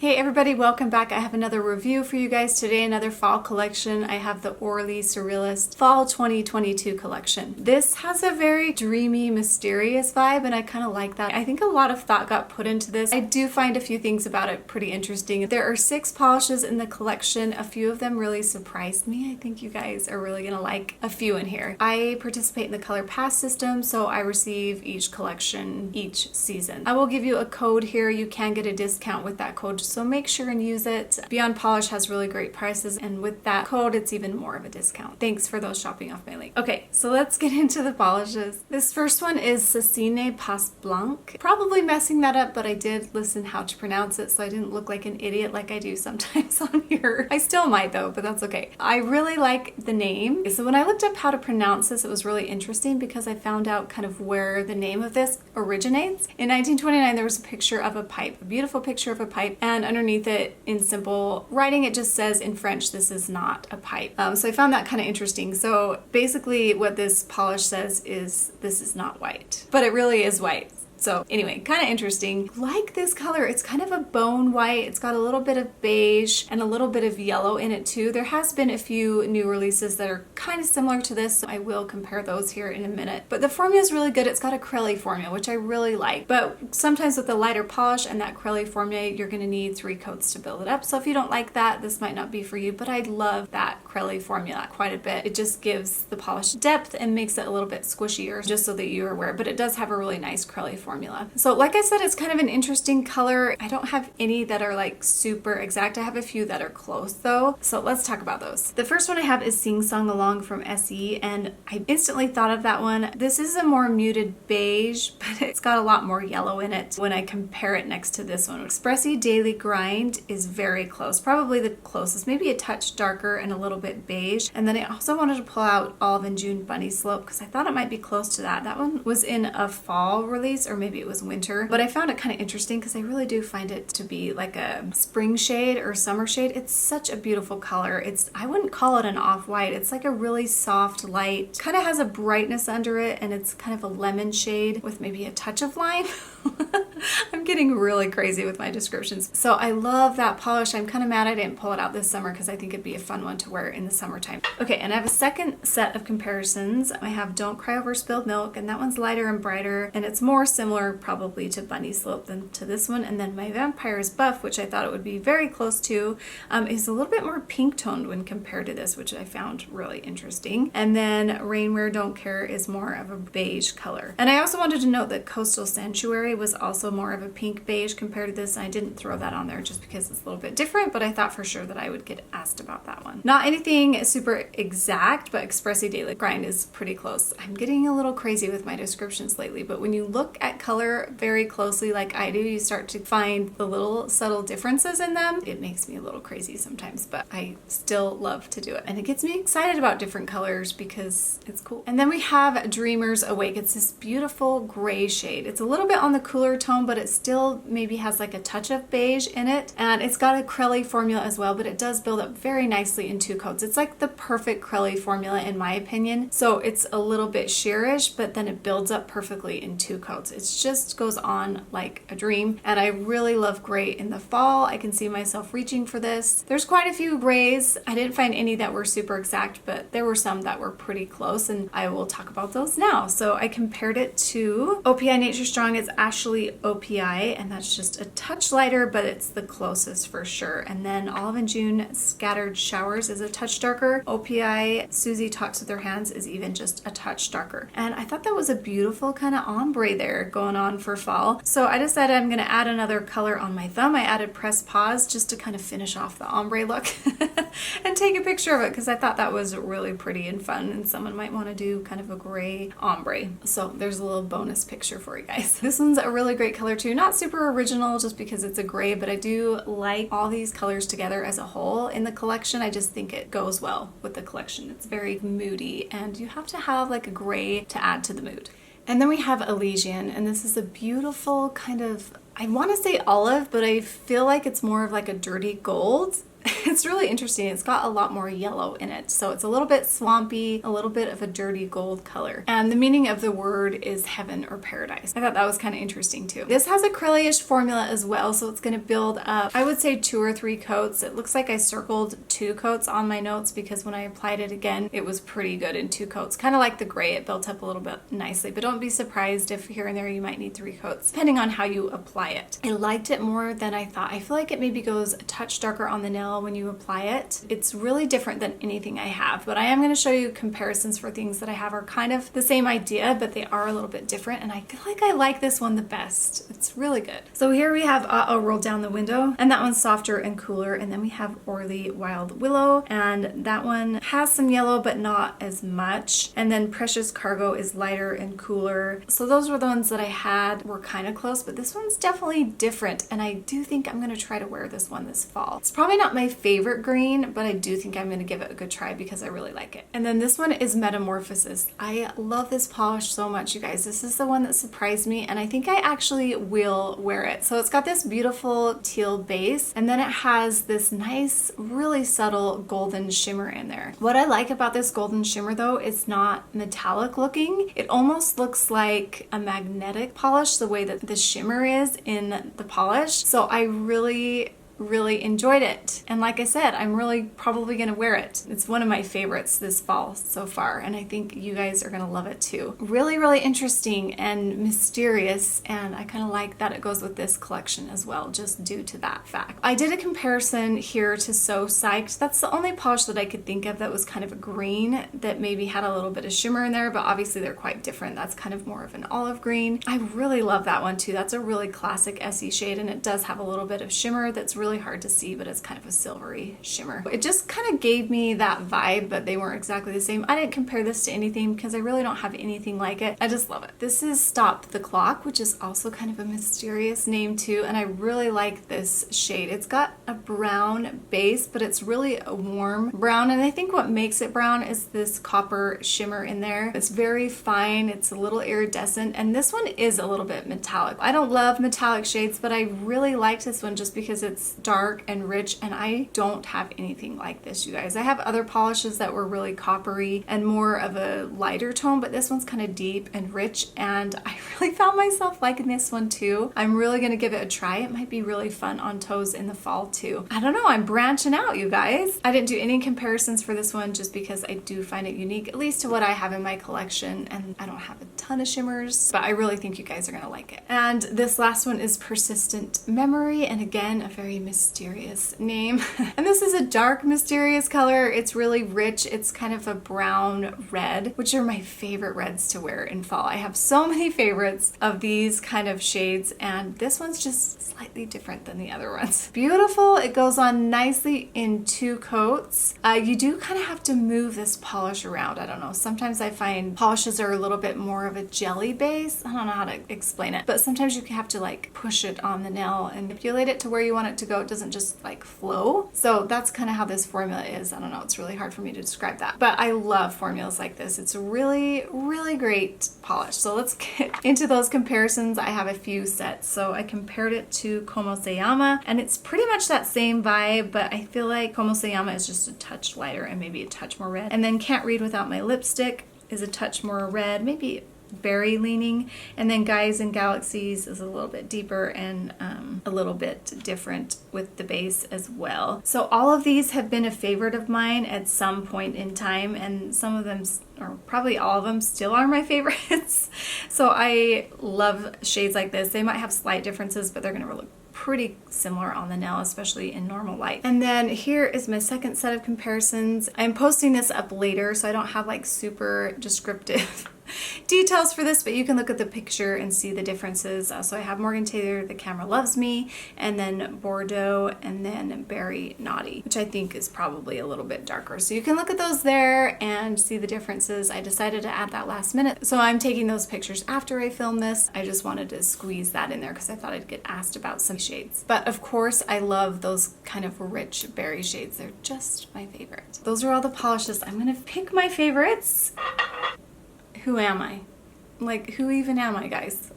Hey everybody, welcome back. I have another review for you guys today, another fall collection. I have the ORLY Surrealist Fall 2022 collection. This has a very dreamy, mysterious vibe, and I kind of like that. I think a lot of thought got put into this. I do find a few things about it pretty interesting. There are 6 polishes in the collection. A few of them really surprised me. I think you guys are really gonna like a few in here. I participate in the Color Pass system, so I receive each collection each season. I will give you a code here. You can get a discount with that code, so make sure and use it. Beyond Polish has really great prices, and with that code it's even more of a discount. Thanks for those shopping off my link. Okay, so let's get into the polishes. This first one is Ceci Pass Blanc. Probably messing that up, but I did listen how to pronounce it so I didn't look like an idiot like I do sometimes on here. I still might though, but that's okay. I really like the name. So when I looked up how to pronounce this, it was really interesting because I found out kind of where the name of this originates. In 1929 there was a picture of a pipe, a beautiful picture of a pipe, and underneath it in simple writing it just says in French, this is not a pipe. So I found that kind of interesting. So basically what this polish says is this is not white, but it really is white. So anyway, kind of interesting. Like this color, it's kind of a bone white. It's got a little bit of beige and a little bit of yellow in it too. There has been a few new releases that are kind of similar to this, so I will compare those here in a minute. But the formula is really good. It's got a Crelly formula, which I really like. But sometimes with the lighter polish and that Crelly formula, you're gonna need 3 coats to build it up. So if you don't like that, this might not be for you, but I love that Crelly formula quite a bit. It just gives the polish depth and makes it a little bit squishier, just so that you're aware, but it does have a really nice Crelly formula. So like I said, it's kind of an interesting color. I don't have any that are like super exact. I have a few that are close though. So let's talk about those. The first one I have is Sing Song Along from Ceci, and I instantly thought of that one. This is a more muted beige, but it's got a lot more yellow in it when I compare it next to this one. Expressy Daily Grind is very close, probably the closest, maybe a touch darker and a little bit beige. And then I also wanted to pull out Olive and June Bunny Slope because I thought it might be close to that. That one was in a fall release, or maybe it was winter, but I found it kind of interesting because I really do find it to be like a spring shade or summer shade. It's such a beautiful color. I wouldn't call it an off-white. It's like a really soft light, kind of has a brightness under it, and it's kind of a lemon shade with maybe a touch of lime. I'm getting really crazy with my descriptions. So I love that polish. I'm kind of mad I didn't pull it out this summer because I think it'd be a fun one to wear in the summertime. Okay, and I have a second set of comparisons. I have Don't Cry Over Spilled Milk, and that one's lighter and brighter, and it's more similar probably to Bunny Slope than to this one. And then my Vampire's Buff, which I thought it would be very close to, is a little bit more pink toned when compared to this, which I found really interesting. And then Rainwear Don't Care is more of a beige color. And I also wanted to note that Coastal Sanctuary was also more of a pink beige compared to this, and I didn't throw that on there just because it's a little bit different, but I thought for sure that I would get asked about that one. Not anything super exact, but Expressy Daily Grind is pretty close. I'm getting a little crazy with my descriptions lately, but when you look at color very closely like I do, you start to find the little subtle differences in them. It makes me a little crazy sometimes, but I still love to do it. And it gets me excited about different colors because it's cool. And then we have Dreamers Awake. It's this beautiful gray shade. It's a little bit on the cooler tone, but it still maybe has like a touch of beige in it. And it's got a Crelly formula as well, but it does build up very nicely in 2 coats. It's like the perfect Crelly formula in my opinion. So it's a little bit sheerish, but then it builds up perfectly in 2 coats. It just goes on like a dream. And I really love gray in the fall. I can see myself reaching for this. There's quite a few grays. I didn't find any that were super exact, but there were some that were pretty close, and I will talk about those now. So I compared it to OPI Nature Strong. It's Ashley OPI, and that's just a touch lighter, but it's the closest for sure. And then Olive and June Scattered Showers is a touch darker. OPI Susie Talks With Her Hands is even just a touch darker. And I thought that was a beautiful kind of ombre there going on for fall. So I decided I'm going to add another color on my thumb. I added Press Pause just to kind of finish off the ombre look and take a picture of it because I thought that was really pretty and fun, and someone might want to do kind of a gray ombre. So there's a little bonus picture for you guys. This one's a really great color too. Not super original just because it's a gray, but I do like all these colors together as a whole in the collection. I just think it goes well with the collection. It's very moody, and you have to have like a gray to add to the mood. And then we have Elysian, and this is a beautiful kind of, I want to say olive, but I feel like it's more of like a dirty gold. It's really interesting. It's got a lot more yellow in it. So it's a little bit swampy, a little bit of a dirty gold color. And the meaning of the word is heaven or paradise. I thought that was kind of interesting too. This has a acrylic-ish formula as well, so it's going to build up, I would say 2 or 3 coats. It looks like I circled 2 coats on my notes because when I applied it again, it was pretty good in 2 coats. Kind of like the gray, it built up a little bit nicely, but don't be surprised if here and there you might need 3 coats, depending on how you apply it. I liked it more than I thought. I feel like it maybe goes a touch darker on the nail when you apply it. It's really different than anything I have, but I am going to show you comparisons for things that I have are kind of the same idea, but they are a little bit different, and I feel like I like this one the best. It's really good. So here we have Uh-Oh Rolled Down the Window, and that one's softer and cooler, and then we have Orly Wild Willow, and that one has some yellow but not as much, and then Precious Cargo is lighter and cooler. So those were the ones that I had were kind of close, but this one's definitely different, and I do think I'm going to try to wear this one this fall. It's probably not my favorite green, but I do think I'm going to give it a good try because I really like it. And then this one is Metamorphosis. I love this polish so much, you guys. This is the one that surprised me, and I think I actually will wear it. So it's got this beautiful teal base, and then it has this nice, really subtle golden shimmer in there. What I like about this golden shimmer though, it's not metallic looking. It almost looks like a magnetic polish, the way that the shimmer is in the polish. So I really enjoyed it, and like I said, I'm really probably gonna wear it. It's one of my favorites this fall so far, and I think you guys are gonna love it too. Really interesting and mysterious, and I kind of like that it goes with this collection as well, just due to that fact. I did a comparison here to So Psyched. That's the only polish that I could think of that was kind of a green that maybe had a little bit of shimmer in there, but obviously they're quite different. That's kind of more of an olive green. I really love that one too. That's a really classic Essie shade, and it does have a little bit of shimmer that's really hard to see, but it's kind of a silvery shimmer. It just kind of gave me that vibe, but they weren't exactly the same. I didn't compare this to anything because I really don't have anything like it. I just love it. This is Stop the Clock, which is also kind of a mysterious name too, and I really like this shade. It's got a brown base, but it's really a warm brown, and I think what makes it brown is this copper shimmer in there. It's very fine, it's a little iridescent, and this one is a little bit metallic. I don't love metallic shades, but I really liked this one just because it's dark and rich, and I don't have anything like this, you guys. I have other polishes that were really coppery and more of a lighter tone, but this one's kind of deep and rich, and I really found myself liking this one too. I'm really gonna give it a try. It might be really fun on toes in the fall too. I don't know, I'm branching out, you guys. I didn't do any comparisons for this one just because I do find it unique, at least to what I have in my collection, and I don't have a ton of shimmers, but I really think you guys are gonna like it. And this last one is Persistent Memory, and again, a very mysterious name. And this is a dark, mysterious color. It's really rich. It's kind of a brown red, which are my favorite reds to wear in fall. I have so many favorites of these kind of shades, and this one's just slightly different than the other ones. Beautiful. It goes on nicely in 2 coats. You do kind of have to move this polish around. I don't know. Sometimes I find polishes are a little bit more of a jelly base. I don't know how to explain it, but sometimes you have to like push it on the nail and manipulate it to where you want it to go. It doesn't just like flow. So that's kind of how this formula is. I don't know. It's really hard for me to describe that, but I love formulas like this. It's a really great polish. So let's get into those comparisons. I have a few sets. So I compared it to Como Se Llama, and it's pretty much that same vibe, but I feel like Como Se Llama is just a touch lighter and maybe a touch more red. And then Can't Read Without My Lipstick is a touch more red, maybe berry leaning, and then Guys and Galaxies is a little bit deeper and a little bit different with the base as well. So all of these have been a favorite of mine at some point in time, and some of them, or probably all of them, still are my favorites. So I love shades like this. They might have slight differences, but they're gonna look pretty similar on the nail, especially in normal light. And then here is my second set of comparisons. I'm posting this up later, so I don't have like super descriptive details for this, but you can look at the picture and see the differences. So I have Morgan Taylor, The Camera Loves Me, and then Bordeaux, and then Berry Naughty, which I think is probably a little bit darker. So you can look at those there and see the differences. I decided to add that last minute, so I'm taking those pictures after I filmed this. I just wanted to squeeze that in there because I thought I'd get asked about some shades. But of course, I love those kind of rich berry shades. They're just my favorite. Those are all the polishes. I'm gonna pick my favorites. Who am I? Like, who even am I, guys?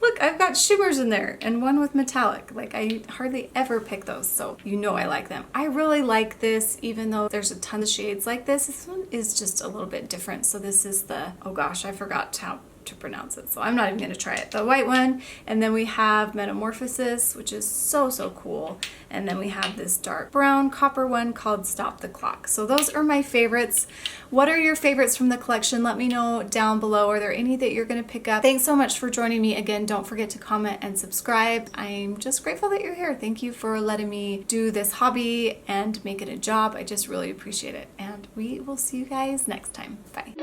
Look look, I've got shimmers in there and one with metallic. Like I hardly ever pick those, so you know I like them. I really like this, even though there's a ton of shades like this. This one is just a little bit different. So this is the, oh gosh, I forgot how to pronounce it, so I'm not even gonna try it. The white one, and then we have Metamorphosis, which is so cool, and then we have this dark brown copper one called Stop the Clock. So those are my favorites. What are your favorites from the collection? Let me know down below. Are there any that you're gonna pick up? Thanks so much for joining me again. Don't forget to comment and subscribe. I'm just grateful that you're here. Thank you for letting me do this hobby and make it a job. I just really appreciate it, and we will see you guys next time. Bye.